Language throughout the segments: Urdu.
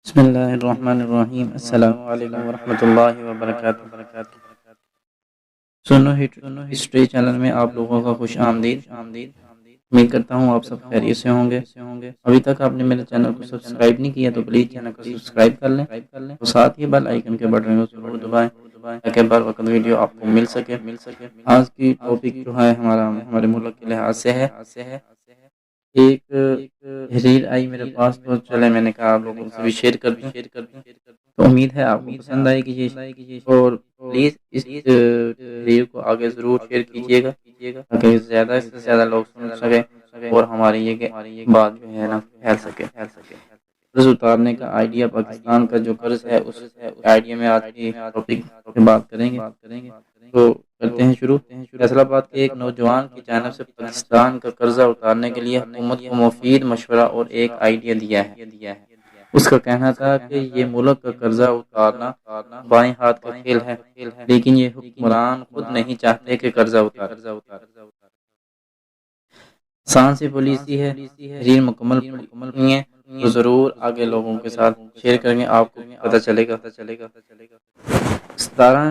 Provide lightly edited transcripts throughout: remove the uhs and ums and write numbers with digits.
بسم اللہ الرحمن الرحیم۔ السلام علیکم ورحمۃ اللہ وبرکاتہ۔ سنو ہسٹری چینل میں آپ لوگوں کا خوش آمدید۔ امید کرتا ہوں آپ سب خیریت سے ہوں گے۔ ابھی تک آپ نے میرے چینل کو سبسکرائب نہیں کیا تو پلیز چینل کو سبسکرائب کر لیں اور ساتھ ہی بیل آئیکن کے بٹن کو ضرور دبائیں تاکہ بر وقت ویڈیو آپ کو مل سکے۔ آج کی ٹاپک جو ہے ہمارے ملک کے لحاظ سے ہے، ایک تحریر آئی میرے پاس تو چلے میں نے کہا آپ لوگوں سے بھی شیئر کر دوں، تو امید ہے آپ کو پسند آئے گی اور پلیز اس تحریر کو آگے ضرور شیئر کیجیے گا تاکہ زیادہ سے زیادہ لوگ سن سکیں اور ہماری یہ بات جو ہے نا پھیل سکے۔ قرض اتارنے کا آئیڈیا، پاکستان کا جو قرض ہے اس آئیڈیا میں آج کی ٹاپک پہ بات کریں گے، تو کرتے ہیں شروع۔ فیصل آباد کے ایک نوجوان کی جانب سے پاکستان کا قرضہ اتارنے کے لیے حکومت کو مفید مشورہ اور ایک آئیڈیا دیا ہے۔ اس کا کہنا تھا کہ یہ ملک کا قرضہ اتارنا بائیں ہاتھ کا کھیل ہے، لیکن یہ حکمران خود نہیں چاہتے کہ قرضہ اتارے۔ سائنسی پالیسی ہے، تحریر مکمل پڑھی ہے تو ضرور آگے لوگوں کے ساتھ شیئر کریں گے، آپ کو پتہ چلے گا۔ 17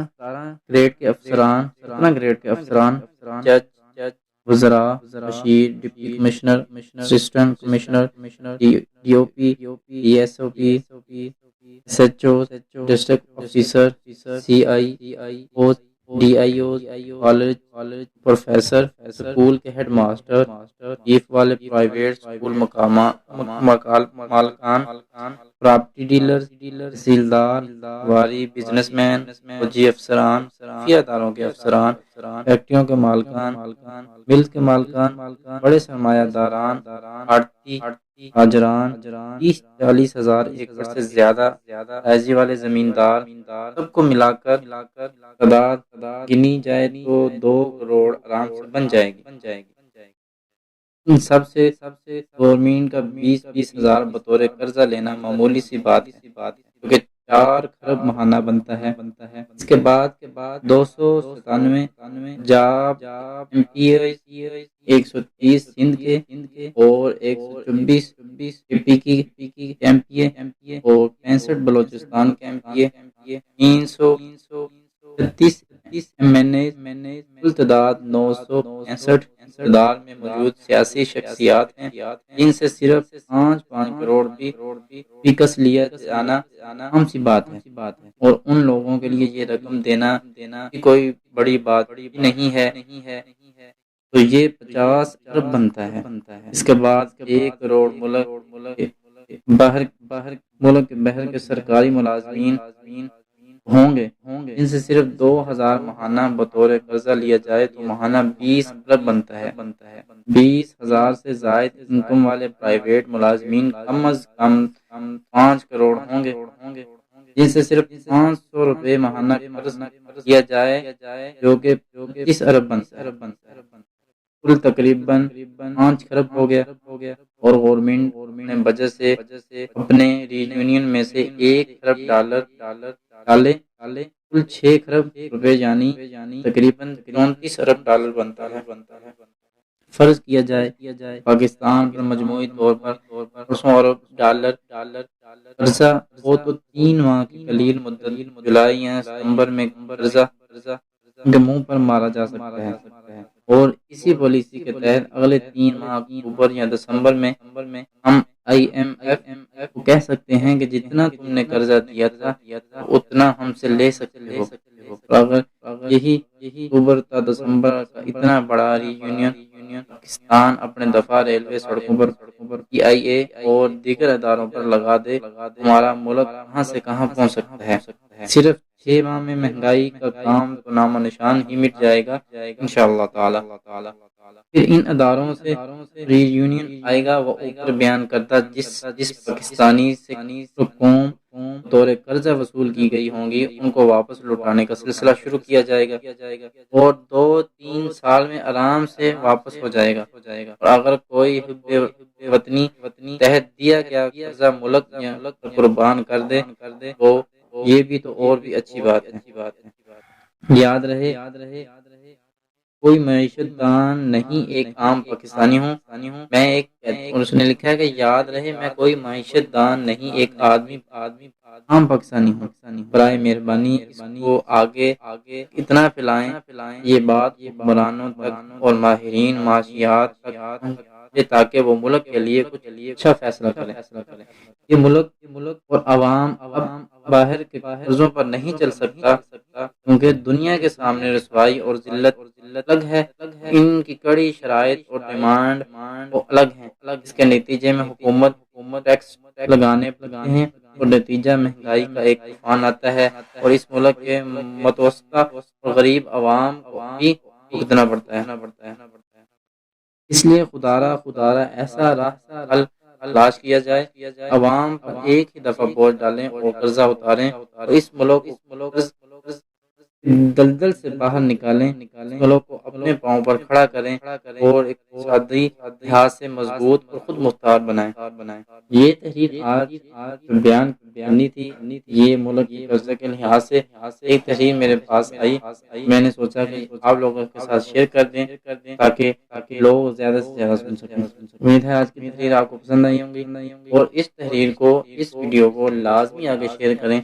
گریڈ کے افسران، 17 گریڈ کے افسران، جج، وزراء، بشیر، deputy commissioner, assistant commissioner, D O P, D S O P, S H O, district officer, C I O, D I O, college professor, school کے ہیڈ ماسٹر، چیف والے پرائیویٹ سکول مالکان، پراپرٹی ڈیلر، تحصیلدار، واری بزنس مین، فوجی افسران، خفیہ اداروں کے افسران، فیکٹریوں کے مالکان، ملز کے مالکان، بڑے سرمایہ داران، آڑتی تاجران، 30-40 ہزار ایکڑ سے زیادہ اراضی والے زمیندار، سب کو ملا کر تعداد گنی جائے تو 2 کروڑ آرام سے بن جائے گی۔ ان سب سے گورنمنٹ کا 20-20 ہزار بطور قرضہ لینا معمولی سی بات ہے کیونکہ 4 کھرب ماہانہ بنتا ہے۔ اس کے بعد 297 Punjab M P As, 130 Sindh کے اور 124 اے پی کی ایم پی اے اور 65 بلوچستان کے ایم پی اے، 336 ایم این اے، کل تعداد 965 اقتدار میں موجود سیاسی شخصیات ہیں جن سے صرف 5 کروڑ بھی فیکس لیا جانا عام سی بات ہے، اور ان لوگوں کے لیے یہ رقم دینا کوئی بڑی بات نہیں ہے، تو یہ 50 ارب بنتا ہے۔ اس کے بعد 1 کروڑ ملک بہر کے سرکاری ملازمین ہوں گے جن سے صرف 2,000 ماہانہ بطور قرضہ لیا جائے تو ماہانہ 20 ارب بنتا ہے۔ 20,000 سے زائد انکم والے پرائیویٹ ملازمین کم از کم 5 کروڑ ہوں گے جن سے صرف 500 روپے ماہانہ قرض کیا جائے جو کہ 25 ارب بنتا ہے۔ کل تقریباً 5 کھرب ہو گیا، اور گورنمنٹ نے بجٹ سے اپنے ریونیو میں سے 1 کھرب ڈالر ڈالے، کل 6 کھرب روپے یعنی تقریباً 34 ارب ڈالر بنتا ہے۔ فرض کیا جائے پاکستان پر مجموعی طور پر 200 ارب ڈالر قرضہ ہو تو 3 ماہ کی قلیل مدت جولائی یا ستمبر میں قرضہ کے منہ پر مارا جا سکتا ہے، اور اسی پالیسی کے تحت اگلے 3 ماہ اکتوبر یا دسمبر میں ہم آئی ایم ایف کو کہہ سکتے ہیں کہ جتنا تم نے قرضہ دیا تھا اتنا ہم سے لے سکتے ہو۔ اگر یہی اکتوبر تا دسمبر کا اتنا بڑا ری یونین پاکستان اپنے دفاع، ریلوے، سڑکوں پر پی آئی اے اور دیگر اداروں پر لگا دے، ہمارا ملک کہاں سے کہاں پہنچ سکتا ہے۔ صرف 6 ماہ میں مہنگائی کا کام تو نام و نشان ہی مٹ جائے گا انشاءاللہ تعالی۔ پھر ان اداروں سے ری یونین آئے گا، وہ اوپر بیان کردہ جس پاکستانی سے قوم طور قرضہ وصول کی گئی ہوں گی ان کو واپس لوٹانے کا سلسلہ شروع کیا جائے گا، اور 2-3 سال میں آرام سے واپس ہو جائے گا۔ اور اگر کوئی حب وطنی تحت دیا گیا قرضہ ملک یا قربان کر دے تو یہ بھی تو اور بھی اچھی بات ہے۔ یاد رہے کوئی معیشت دان نہیں، ایک عام پاکستانی ہوں، میں ایک، اور اس نے لکھا ہے کہ یاد رہے میں کوئی معیشت دان نہیں، ایک آدمی عام پاکستانی ہوں، برائے مہربانی اس کو آگے اتنا پھیلائیں، یہ بات حکمرانوں تک اور ماہرین معاشیات تک پہنچے تاکہ وہ ملک کے لیے کچھ اچھا فیصلہ کریں۔ یہ ملک اور عوام اب باہر کے قرضوں پر نہیں چل سکتا، کیونکہ دنیا کے سامنے رسوائی اور ذلت الگ ہے، ان کی کڑی شرائط اور ڈیمانڈ وہ الگ ہیں۔ اس کے نتیجے میں حکومت ٹیکس لگانے پڑتے ہیں اور نتیجہ مہنگائی کا ایک طوفان آتا ہے، اور اس ملک کے متوسطہ اور غریب عوام کو بھی بھگتنا پڑتا ہے۔ اس لیے خدارہ ایسا حل تلاش کیا جائے، عوام پر ایک ہی دفعہ بوجھ ڈالیں اور قرضہ اتاریں اور اس ملک کو قرض دلدل سے باہر نکالیں، ملک کو اپنے پاؤں پر کھڑا کریں اور اقتصادی لحاظ سے مضبوط اور خود مختار بنائیں۔ یہ تحریر آج بیان کرنی تھی، یہ ملک کے قرضے کے لحاظ سے ایک تحریر میرے پاس آئی، میں نے سوچا کہ آپ لوگوں کے ساتھ شیئر کر دیں تاکہ لوگ زیادہ سے زیادہ سن سکیں۔ امید ہے آج کی تحریر آپ کو پسند آئی ہوں گی، اور اس تحریر کو، اس ویڈیو کو لازمی آگے شیئر کریں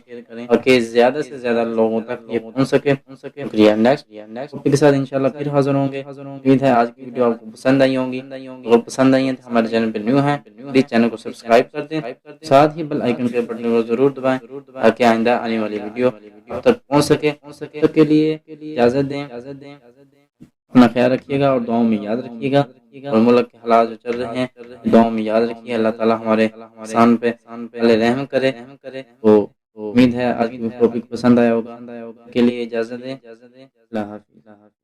تاکہ زیادہ سے زیادہ لوگوں تک یہ پہنچ سکے۔ شکریہ۔ نیکسٹ ٹاپک کے ساتھ انشاءاللہ پھر حاضر ہوں گے۔ امید ہے آج کی ویڈیو آپ کو پسند آئی ہوں گی، اگر پسند آئی ہے تو ہمارے چینل پہ نیو ہیں پلیز چینل کو سبسکرائب کر دیں، ساتھ ہی بیل آئیکن کے بٹن کو ضرور دبائیں تاکہ آئندہ آنے والی ویڈیو آپ تک پہنچ سکے۔ تب کے لیے اجازت دیں، اپنا خیال رکھیے گا اور دعاؤں میں یاد رکھیے گا، اور ملک کے حالات جو چل رہے ہیں دعاؤں میں یاد رکھیے، اللہ تعالی ہمارے انسان پہ رحم کرے۔ تو امید ہے آج کی ٹاپک پسند آیا ہوگا، کے لیے اجازت دیں، اللہ حافظ۔